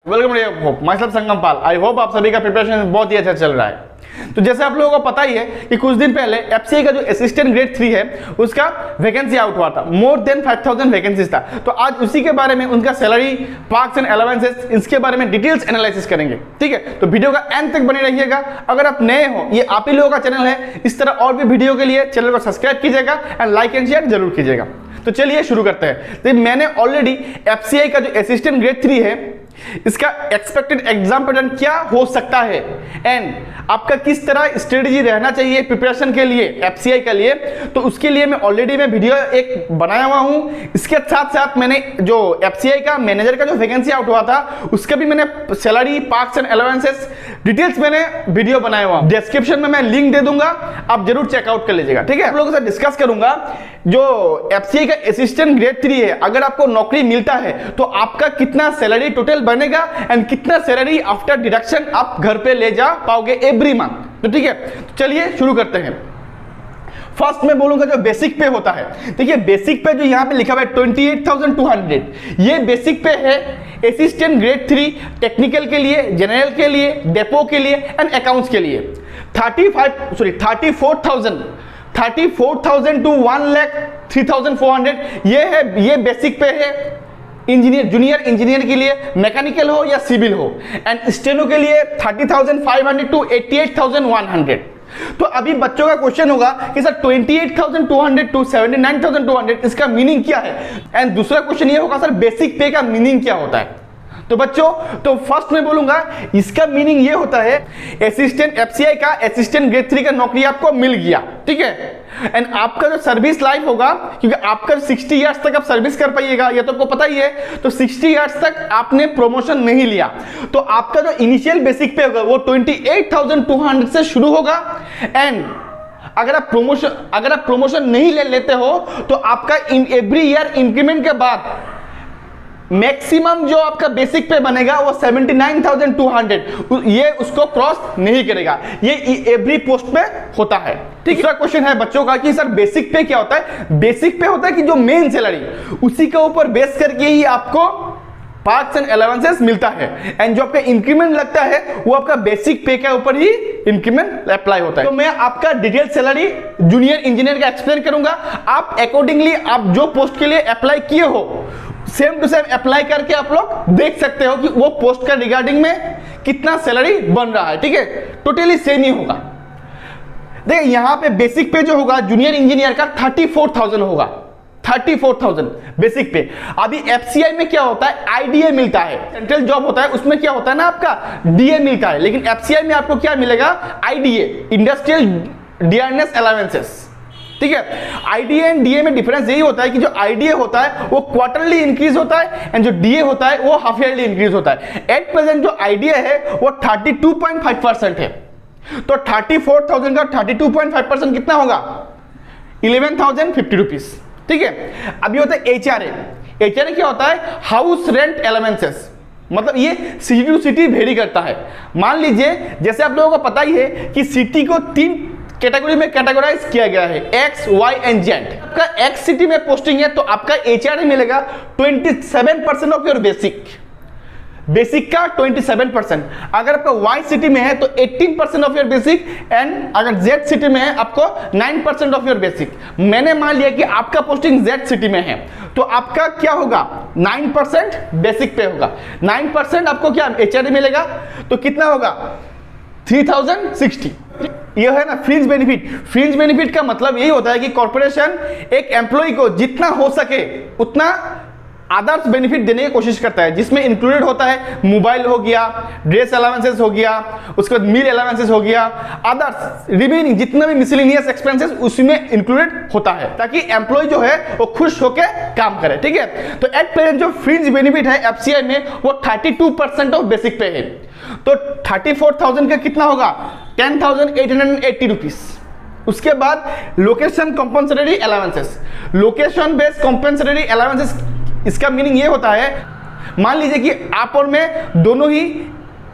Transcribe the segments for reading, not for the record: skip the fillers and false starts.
Welcome my self Sangam Pal. I hope आप सभी का प्रिपरेशन बहुत ही अच्छा चल रहा है। तो जैसे आप लोगों को पता ही है कि कुछ दिन पहले एफसीआई का जो असिस्टेंट ग्रेड 3 है उसका वैकेंसी आउट हुआ था। मोर देन 5000 वैकेंसीज था। तो आज उसी के बारे में, उनका सैलरी, पार्क्स एंड अलाउंसेस, इसके बारे में डिटेल्स एनालिसिस करेंगे। ठीक है, तो वीडियो का एंड तक बने रहिएगा। अगर आप नए हो, ये आप ही लोगों का चैनल है, इस तरह और भी वीडियो के लिए चैनल को सब्सक्राइब कीजिएगा एंड लाइक एंड शेयर जरूर कीजिएगा। तो चलिए शुरू करते हैं। तो मैंने ऑलरेडी एफसीआई का जो असिस्टेंट ग्रेड 3 है इसका एक्सपेक्टेड एग्जाम पैटर्न क्या हो सकता है एंड आपका किस तरह स्ट्रेटेजी रहना चाहिए प्रिपरेशन के लिए, एफसीआई के लिए, तो उसके लिए मैं ऑलरेडी वीडियो एक बनाया हुआ हूं। इसके साथ साथ मैंने जो एफसीआई का मैनेजर का जो वैकेंसी आउट हुआ था उसका भी मैंने salary, parks and allowances details मैंने वीडियो बनाया हुआ। डिस्क्रिप्शन में मैं लिंक दे दूंगा, आप जरूर चेकआउट कर लीजिएगा। ठीक है, आप लोगों से डिस्कस करूंगा जो एफसीआई का असिस्टेंट ग्रेड 3 है, अगर आपको नौकरी मिलता है तो आपका कितना सैलरी टोटल बनेगा एंड कितना सैलरी आफ्टर डिडक्शन आप घर पे ले जा पाओगे एवरी मंथ। तो ठीक है, तो चलिए शुरू करते हैं। फर्स्ट मैं बोलूंगा जो बेसिक पे होता है। देखिए बेसिक पे जो यहाँ पे लिखा हुआ है 28,200, ये बेसिक पे है असिस्टेंट ग्रेड 3 टेक्निकल के लिए, जनरल के लिए, डेपो के लिए एंड अकाउंट्स के लिए। 34,000 टू 1,03,400 ये बेसिक पे है। इंजीनियर, जूनियर इंजीनियर के लिए, मैकेनिकल हो या सिविल हो, एंड स्टेनो के लिए 30,500 टू 88,100। तो अभी बच्चों का क्वेश्चन होगा कि सर 28,200 टू 79,200 इसका मीनिंग क्या है, एंड दूसरा क्वेश्चन ये होगा सर बेसिक पे का मीनिंग क्या होता है। तो बच्चों, तो फर्स्ट में बोलूंगा इसका मीनिंग ये होता है असिस्टेंट, एफसीआई का असिस्टेंट ग्रेड 3 का नौकरी आपको मिल गया। ठीक है, एंड आपका जो सर्विस लाइफ होगा, क्योंकि आपका 60 इयर्स तक आप सर्विस कर पाइएगा, ये तो आपको पता ही है। तो 60 इयर्स तक आपने प्रमोशन नहीं लिया तो आपका जो इनिशियल बेसिक पे होगा वो 28,200 से शुरू होगा। एंड अगर आप प्रमोशन नहीं ले लेते हो तो आपका एवरी ईयर इंक्रीमेंट के बाद मैक्सिमम जो आपका बेसिक पे बनेगा वो 79,200, ये उसको क्रॉस नहीं करेगा। ये एवरी पोस्ट पे होता है। ठीक, दूसरा क्वेश्चन है बच्चों का कि सर बेसिक पे क्या होता है। बेसिक पे होता है कि जो मेन सैलरी उसी के ऊपर बेस करके ही आपको पार्क्स एंड अलाउंसेस मिलता है, एंड जो आपका इंक्रीमेंट लगता है वो आपका बेसिक पे के ऊपर ही इंक्रीमेंट अप्लाई होता है। तो मैं आपका डिटेल सैलरी जूनियर इंजीनियर का एक्सप्लेन करूंगा। आप अकॉर्डिंगली आप जो पोस्ट के लिए अप्लाई किए हो सेम टू सेम अप्लाई करके आप लोग देख सकते हो कि वो पोस्ट का रिगार्डिंग में कितना सैलरी बन रहा है। ठीक है, टोटली सेम ही होगा। देखिए यहां पे बेसिक पे जो होगा जूनियर इंजीनियर का 34,000 होगा, 34,000 बेसिक पे। अभी एफसीआई में क्या होता है, आईडीए मिलता है, सेंट्रल जॉब होता है, उसमें क्या होता है ना आपका डीए मिलता है, लेकिन एफसीआई में आपको क्या मिलेगा, आईडीए, इंडस्ट्रियल डियरनेस अलाउंसेस। ठीक है, आईडीए एंड डीए में डिफरेंस यही होता है कि जो आईडीए होता है वो क्वार्टरली इंक्रीज होता है एंड जो डीए होता है वो हाफ ईयरली इंक्रीज होता है। एट प्रेजेंट जो आईडीए है वो 32.5% है। तो 34,000 का 32.5% कितना होगा, 11,050 रुपीज। ठीक है, अभी होता है एचआरए। एचआरए क्या होता है, हाउस रेंट अलाउंसेस, मतलब ये सिटी टू सिटी वेरी करता है। मान लीजिए जैसे आप लोगों को पता ही है कि सिटी को 3 कैटेगरी में कैटेगराइज किया गया है, एक्स, वाई एंड जेड। आपका एक्स सिटी में पोस्टिंग है तो आपका एचआरए मिलेगा 27% ऑफ योर बेसिक का 27%। अगर आपका वाई सिटी में है तो 18% ऑफ योर बेसिक, एंड अगर जेड सिटी में है आपको 9% ऑफ योर बेसिक। मैंने मान लिया कि आपका पोस्टिंग जेड सिटी में है तो आपका क्या होगा, 9% बेसिक पे होगा, 9% आपको क्या एचआरए मिलेगा, तो कितना होगा 3,060। ये है ना फ्रिंज बेनिफिट। फ्रिंज बेनिफिट का मतलब यही होता है कि कॉर्पोरेशन एक एम्प्लॉय को जितना हो सके उतना अदर्स बेनिफिट देने की कोशिश करता है, जिसमें इंक्लूडेड होता है मोबाइल हो गया, ड्रेस अलाउंसेस हो गया, उसके बाद मील अलाउंसेस हो गया, अदर्स रिमेनिंग जितना भी मिसलेनियस एक्सपेंसेस उसमें इंक्लूडेड होता है, ताकि एम्प्लॉय जो है वो खुश होकर काम करे। ठीक है, तो एट प्रेजेंट जो फ्रिंज बेनिफिट है एफसीआई में वो 32% ऑफ बेसिक पे है। तो 34,000 का कितना होगा, 10,880 रुपीज। उसके बाद location compensatory allowances, location based compensatory allowances, इसका मीनिंग ये होता है, मान लीजिए कि आप और मैं दोनों ही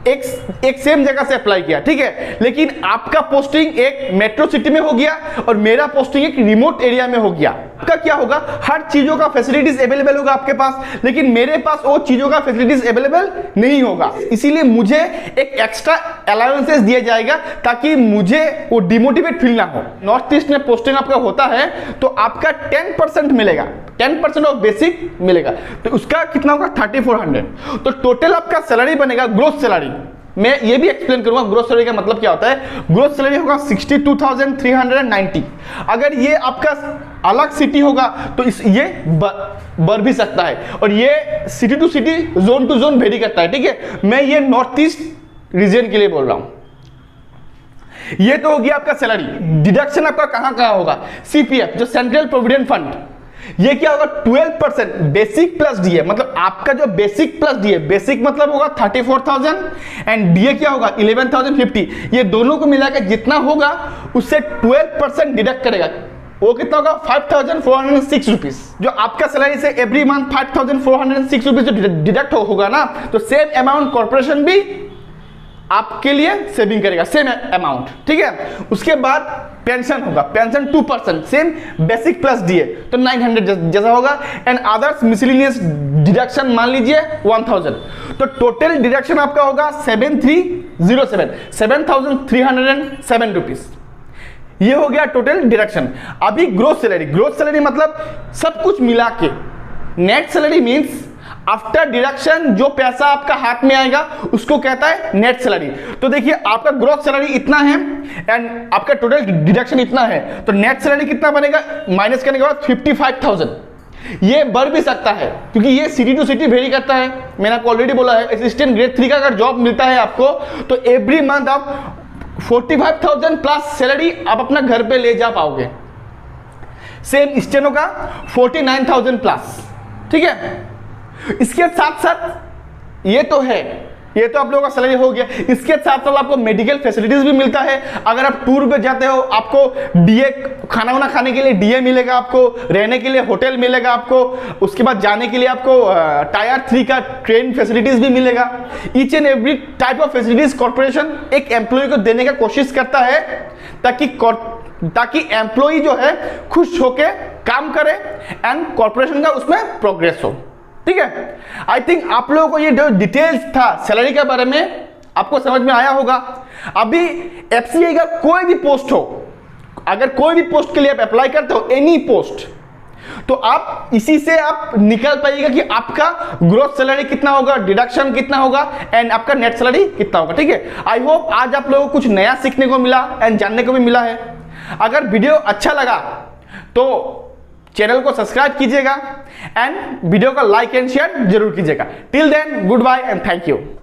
एक सेम जगह से अप्लाई किया, ठीक है, लेकिन आपका पोस्टिंग एक मेट्रो सिटी में हो गया और मेरा पोस्टिंग एक रिमोट एरिया में हो गया। आपका क्या होगा, हर चीजों का फैसिलिटीज अवेलेबल होगा आपके पास, लेकिन मेरे पास वो चीजों का फैसिलिटीज अवेलेबल नहीं होगा। इसीलिए मुझे एक एक्स्ट्रा अलाउंसेस दिया जाएगा ताकि मुझे वो डिमोटिवेट फील ना हो। नॉर्थ ईस्ट में पोस्टिंग आपका होता है तो आपका 10% मिलेगा, 10% ऑफ बेसिक मिलेगा, तो उसका कितना होगा 3400। तो टोटल आपका सैलरी बनेगा, ग्रोथ सैलरी मैं ये भी एक्सप्लेन करूंगा ग्रोथ सैलरी का मतलब क्या होता है। ग्रोथ सैलरी होगा 62,390। अगर ये आपका अलग सिटी होगा तो ये बढ़ भी सकता है, और ये city to city, zone to zone vary करता है, ठीक है। मैं ये नॉर्थ ईस्ट रीजन के लिए बोल रहा हूं। ये तो हो गया आपका सैलरी। डिडक्शन आपका कहां कहां होगा, सीपीएफ जो सेंट्रल प्रोविडेंट फंड, ये क्या होगा 12% बेसिक प्लस डीए, मतलब आपका जो बेसिक प्लस डीए, बेसिक मतलब होगा 34,000 एंड डीए क्या होगा 11,050। ये दोनों को मिलाकर जितना होगा उससे 12% डिडक्ट करेगा, वो कितना होगा 5,406 रुपीज। जो आपका सैलरी से एवरी मंथ 5,406 रुपीज जो डिडक्ट होगा ना, तो सेम अमाउंट कॉर्पोरेशन भी आपके लिए सेविंग करेगा, सेम अमाउंट, ठीक है। उसके बाद पेंशन होगा, pension 2% same basic plus DA, तो 900 जैसा होगा। एंड अदर्स मिसलिनियस डिडक्शन मान लीजिए 1000, तो टोटल डिडक्शन आपका होगा 7,307 रुपीज। ये हो गया टोटल डिडक्शन। अभी ग्रोथ सैलरी, ग्रोथ सैलरी मतलब सब कुछ मिला के, net salary means after deduction जो पैसा आपका हाथ में आएगा उसको कहता है नेट सैलरी। तो देखिए आपका ग्रोथ सैलरी इतना है एंड आपका टोटल डिडक्शन इतना है, तो नेट सैलरी कितना बनेगा माइनस करने के बाद 55,000। ये बढ़ भी सकता है क्योंकि ये सिटी टू सिटी वेरी करता है। मैंने आपको ऑलरेडी बोला है, असिस्टेंट ग्रेड 3 का अगर जॉब मिलता है आपको तो एवरी मंथ आप 45,000 प्लस सैलरी आप अपना घर पे ले जा पाओगे। सेम स्टेनो का 49,000 प्लस, ठीक है। इसके साथ साथ ये तो है, ये तो आप लोगों का सैलरी हो गया। इसके साथ साथ आपको मेडिकल फैसिलिटीज भी मिलता है। अगर आप टूर पे जाते हो आपको डीए, खाना वाना खाने के लिए डीए मिलेगा, आपको रहने के लिए होटल मिलेगा, आपको उसके बाद जाने के लिए आपको टायर 3 का ट्रेन फैसिलिटीज भी मिलेगा। Each and every type of facilities corporation एक एम्प्लॉय को देने का कोशिश करता है ताकि एम्प्लॉय जो है खुश होके काम करे एंड कॉर्पोरेशन का उसमें प्रोग्रेस हो, ठीक है। आई थिंक आप लोगों को ये जो डिटेल्स था सैलरी के बारे में आपको समझ में आया होगा। अभी एफसीआई का कोई भी पोस्ट हो, अगर कोई भी पोस्ट के लिए आप अप्लाई करते हो, एनी पोस्ट, तो आप इसी से आप निकल पाइएगा कि आपका ग्रोथ सैलरी कितना होगा, डिडक्शन कितना होगा एंड आपका नेट सैलरी कितना होगा, ठीक है। आई होप आज आप लोगों को कुछ नया सीखने को मिला एंड जानने को भी मिला है। अगर वीडियो अच्छा लगा तो चैनल को सब्सक्राइब कीजिएगा एंड वीडियो का लाइक एंड शेयर जरूर कीजिएगा। Till then good bye and thank you.